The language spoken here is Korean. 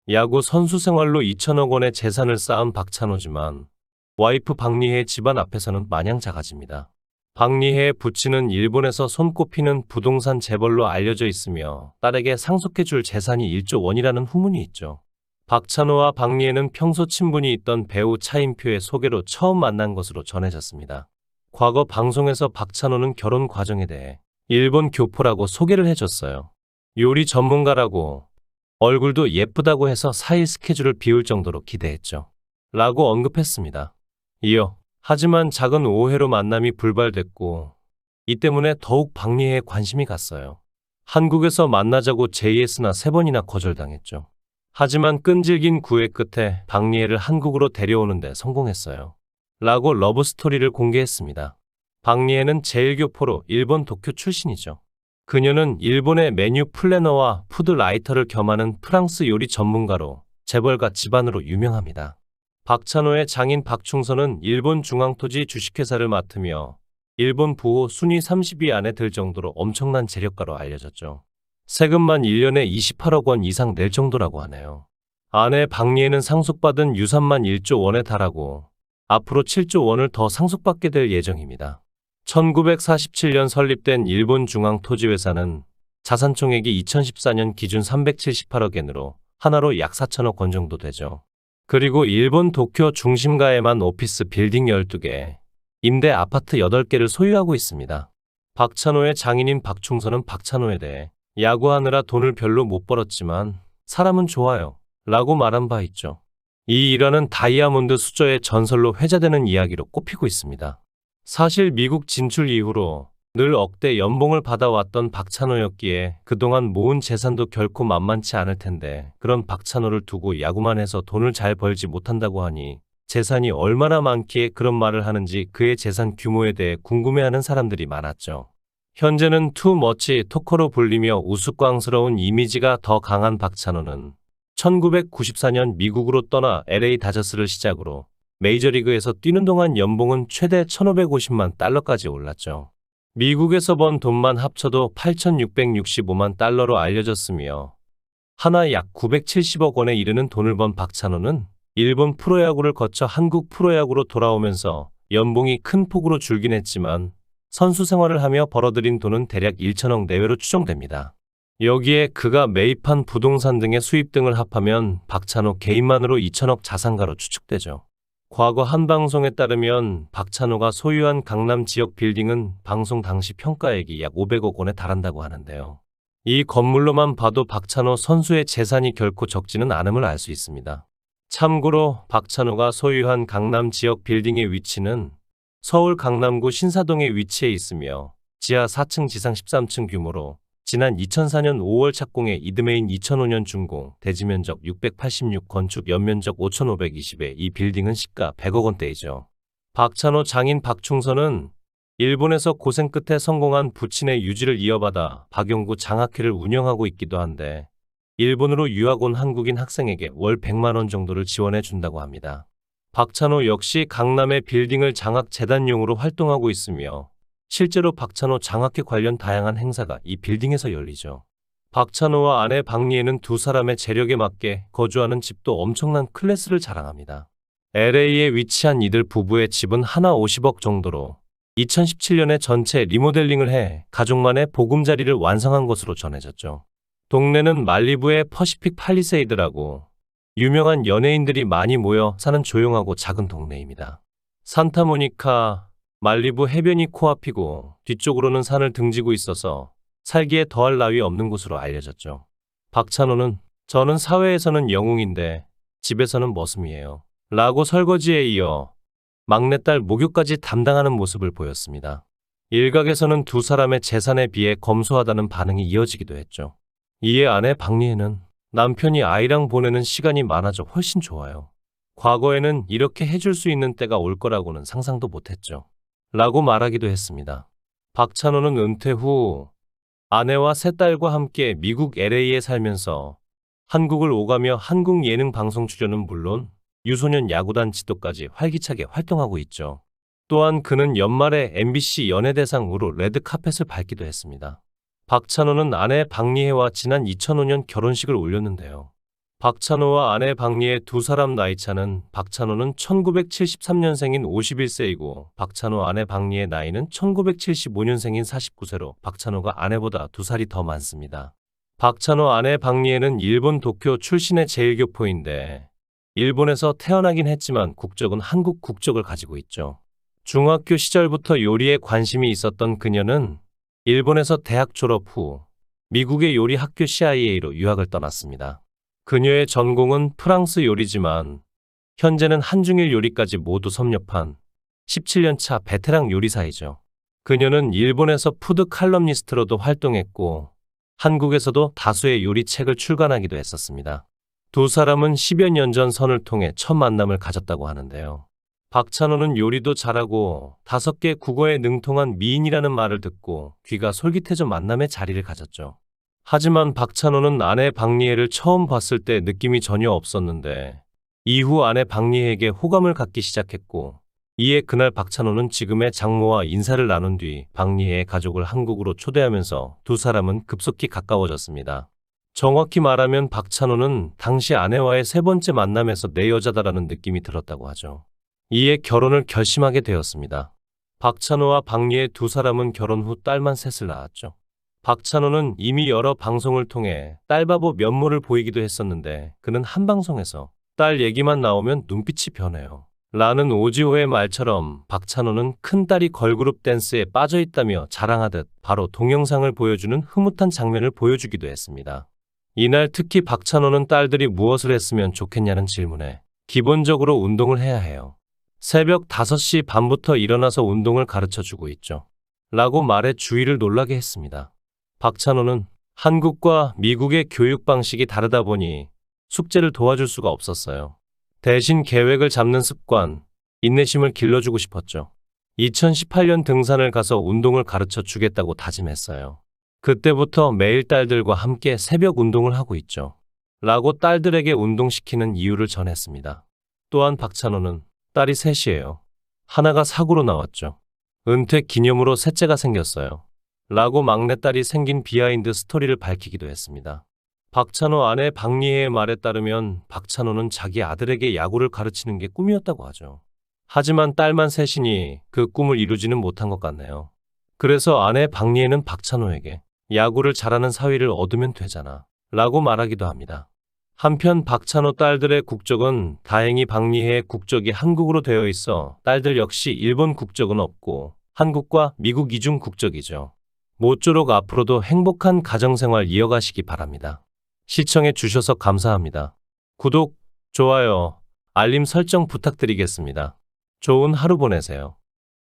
야구 선수 생활로 2천억 원의 재산을 쌓은 박찬호지만 와이프 박리혜의 집안 앞에서는 마냥 작아집니다. 박리혜의 부친은 일본에서 손꼽히는 부동산 재벌로 알려져 있으며 딸에게 상속해줄 재산이 1조 원이라는 후문이 있죠. 박찬호와 박리혜는 평소 친분이 있던 배우 차인표의 소개로 처음 만난 것으로 전해졌습니다. 과거 방송에서 박찬호는 결혼 과정에 대해 일본 교포라고 소개를 해줬어요. 요리 전문가라고, 얼굴도 예쁘다고 해서 4일 스케줄을 비울 정도로 기대했죠. 라고 언급했습니다. 이어 하지만 작은 오해로 만남이 불발됐고 이 때문에 더욱 박리혜에 관심이 갔어요. 한국에서 만나자고 JS나 3번이나 거절당했죠. 하지만 끈질긴 구애 끝에 박리혜를 한국으로 데려오는데 성공했어요. 라고 러브스토리를 공개했습니다. 박리혜는 제1교포로 일본 도쿄 출신이죠. 그녀는 일본의 메뉴 플래너와 푸드 라이터를 겸하는 프랑스 요리 전문가로 재벌가 집안으로 유명합니다. 박찬호의 장인 박충선은 일본 중앙토지 주식회사를 맡으며 일본 부호 순위 30위 안에 들 정도로 엄청난 재력가로 알려졌죠. 세금만 1년에 28억 원 이상 낼 정도라고 하네요. 아내 박리혜는 상속받은 유산만 1조 원에 달하고 앞으로 7조 원을 더 상속받게 될 예정입니다. 1947년 설립된 일본 중앙토지회사는 자산 총액이 2014년 기준 378억 엔으로 하나로 약 4천억 원 정도 되죠. 그리고 일본 도쿄 중심가에만 오피스 빌딩 12개, 임대 아파트 8개를 소유하고 있습니다. 박찬호의 장인인 박충선은 박찬호에 대해 야구하느라 돈을 별로 못 벌었지만 사람은 좋아요 라고 말한 바 있죠. 이 일화는 다이아몬드 수저의 전설로 회자되는 이야기로 꼽히고 있습니다. 사실 미국 진출 이후로 늘 억대 연봉을 받아왔던 박찬호였기에 그동안 모은 재산도 결코 만만치 않을 텐데 그런 박찬호를 두고 야구만 해서 돈을 잘 벌지 못한다고 하니 재산이 얼마나 많기에 그런 말을 하는지 그의 재산 규모에 대해 궁금해하는 사람들이 많았죠. 현재는 투머치 토커로 불리며 우스꽝스러운 이미지가 더 강한 박찬호는 1994년 미국으로 떠나 LA 다저스를 시작으로 메이저리그에서 뛰는 동안 연봉은 최대 1,550만 달러까지 올랐죠. 미국에서 번 돈만 합쳐도 8,665만 달러로 알려졌으며 하나 약 970억 원에 이르는 돈을 번 박찬호는 일본 프로야구를 거쳐 한국 프로야구로 돌아오면서 연봉이 큰 폭으로 줄긴 했지만 선수 생활을 하며 벌어들인 돈은 대략 1천억 내외로 추정됩니다. 여기에 그가 매입한 부동산 등의 수입 등을 합하면 박찬호 개인만으로 2천억 자산가로 추측되죠. 과거 한 방송에 따르면 박찬호가 소유한 강남 지역 빌딩은 방송 당시 평가액이 약 500억 원에 달한다고 하는데요. 이 건물로만 봐도 박찬호 선수의 재산이 결코 적지는 않음을 알 수 있습니다. 참고로 박찬호가 소유한 강남 지역 빌딩의 위치는 서울 강남구 신사동에 위치해 있으며 지하 4층 지상 13층 규모로 지난 2004년 5월 착공해 이듬해인 2005년 준공, 대지면적 686, 건축 연면적 5,520에 이 빌딩은 시가 100억 원대이죠. 박찬호 장인 박충선은 일본에서 고생 끝에 성공한 부친의 유지를 이어받아 박용구 장학회를 운영하고 있기도 한데 일본으로 유학 온 한국인 학생에게 월 100만 원 정도를 지원해 준다고 합니다. 박찬호 역시 강남의 빌딩을 장학재단용으로 활동하고 있으며 실제로 박찬호 장학회 관련 다양한 행사가 이 빌딩에서 열리죠. 박찬호와 아내 박리혜는 두 사람의 재력에 맞게 거주하는 집도 엄청난 클래스를 자랑합니다. LA에 위치한 이들 부부의 집은 하나 50억 정도로 2017년에 전체 리모델링을 해 가족만의 보금자리를 완성한 것으로 전해졌죠. 동네는 말리부의 퍼시픽 팔리세이드라고 유명한 연예인들이 많이 모여 사는 조용하고 작은 동네입니다. 산타모니카, 말리부 해변이 코앞이고 뒤쪽으로는 산을 등지고 있어서 살기에 더할 나위 없는 곳으로 알려졌죠. 박찬호는 저는 사회에서는 영웅인데 집에서는 머슴이에요 라고 설거지에 이어 막내딸 목욕까지 담당하는 모습을 보였습니다. 일각에서는 두 사람의 재산에 비해 검소하다는 반응이 이어지기도 했죠. 이에 아내 박리혜는 남편이 아이랑 보내는 시간이 많아져 훨씬 좋아요. 과거에는 이렇게 해줄 수 있는 때가 올 거라고는 상상도 못했죠. 라고 말하기도 했습니다. 박찬호는 은퇴 후 아내와 세 딸과 함께 미국 LA에 살면서 한국을 오가며 한국 예능 방송 출연은 물론 유소년 야구단 지도까지 활기차게 활동하고 있죠. 또한 그는 연말에 MBC 연예대상으로 레드카펫을 밟기도 했습니다. 박찬호는 아내 박리혜와 지난 2005년 결혼식을 올렸는데요. 박찬호와 아내 박리의 두 사람 나이 차는 박찬호는 1973년생인 51세이고 박찬호 아내 박리의 나이는 1975년생인 49세로 박찬호가 아내보다 2살이 더 많습니다. 박찬호 아내 박리에는 일본 도쿄 출신의 제1교포인데 일본에서 태어나긴 했지만 국적은 한국 국적을 가지고 있죠. 중학교 시절부터 요리에 관심이 있었던 그녀는 일본에서 대학 졸업 후 미국의 요리 학교 CIA로 유학을 떠났습니다. 그녀의 전공은 프랑스 요리지만 현재는 한중일 요리까지 모두 섭렵한 17년차 베테랑 요리사이죠. 그녀는 일본에서 푸드 칼럼니스트로도 활동했고 한국에서도 다수의 요리책을 출간하기도 했었습니다. 두 사람은 10여 년 전 선을 통해 첫 만남을 가졌다고 하는데요. 박찬호는 요리도 잘하고 5개 국어에 능통한 미인이라는 말을 듣고 귀가 솔깃해져 만남의 자리를 가졌죠. 하지만 박찬호는 아내 박리혜를 처음 봤을 때 느낌이 전혀 없었는데 이후 아내 박리혜에게 호감을 갖기 시작했고 이에 그날 박찬호는 지금의 장모와 인사를 나눈 뒤 박리혜의 가족을 한국으로 초대하면서 두 사람은 급속히 가까워졌습니다. 정확히 말하면 박찬호는 당시 아내와의 3번째 만남에서 내 여자다라는 느낌이 들었다고 하죠. 이에 결혼을 결심하게 되었습니다. 박찬호와 박리혜 두 사람은 결혼 후 딸만 셋을 낳았죠. 박찬호는 이미 여러 방송을 통해 딸바보 면모를 보이기도 했었는데 그는 한 방송에서 딸 얘기만 나오면 눈빛이 변해요. 라는 오지호의 말처럼 박찬호는 큰딸이 걸그룹 댄스에 빠져있다며 자랑하듯 바로 동영상을 보여주는 흐뭇한 장면을 보여주기도 했습니다. 이날 특히 박찬호는 딸들이 무엇을 했으면 좋겠냐는 질문에 기본적으로 운동을 해야 해요. 새벽 5시 반부터 일어나서 운동을 가르쳐주고 있죠. 라고 말해 주위를 놀라게 했습니다. 박찬호는 한국과 미국의 교육 방식이 다르다 보니 숙제를 도와줄 수가 없었어요. 대신 계획을 잡는 습관, 인내심을 길러주고 싶었죠. 2018년 등산을 가서 운동을 가르쳐 주겠다고 다짐했어요. 그때부터 매일 딸들과 함께 새벽 운동을 하고 있죠. 라고 딸들에게 운동시키는 이유를 전했습니다. 또한 박찬호는 딸이 셋이에요. 하나가 사고로 나왔죠. 은퇴 기념으로 셋째가 생겼어요. 라고 막내딸이 생긴 비하인드 스토리를 밝히기도 했습니다. 박찬호 아내 박리혜의 말에 따르면 박찬호는 자기 아들에게 야구를 가르치는 게 꿈이었다고 하죠. 하지만 딸만 셋이니 그 꿈을 이루지는 못한 것 같네요. 그래서 아내 박리혜는 박찬호에게 야구를 잘하는 사위를 얻으면 되잖아 라고 말하기도 합니다. 한편 박찬호 딸들의 국적은 다행히 박리혜의 국적이 한국으로 되어 있어 딸들 역시 일본 국적은 없고 한국과 미국 이중 국적이죠. 모쪼록 앞으로도 행복한 가정생활 이어가시기 바랍니다. 시청해 주셔서 감사합니다. 구독, 좋아요, 알림 설정 부탁드리겠습니다. 좋은 하루 보내세요.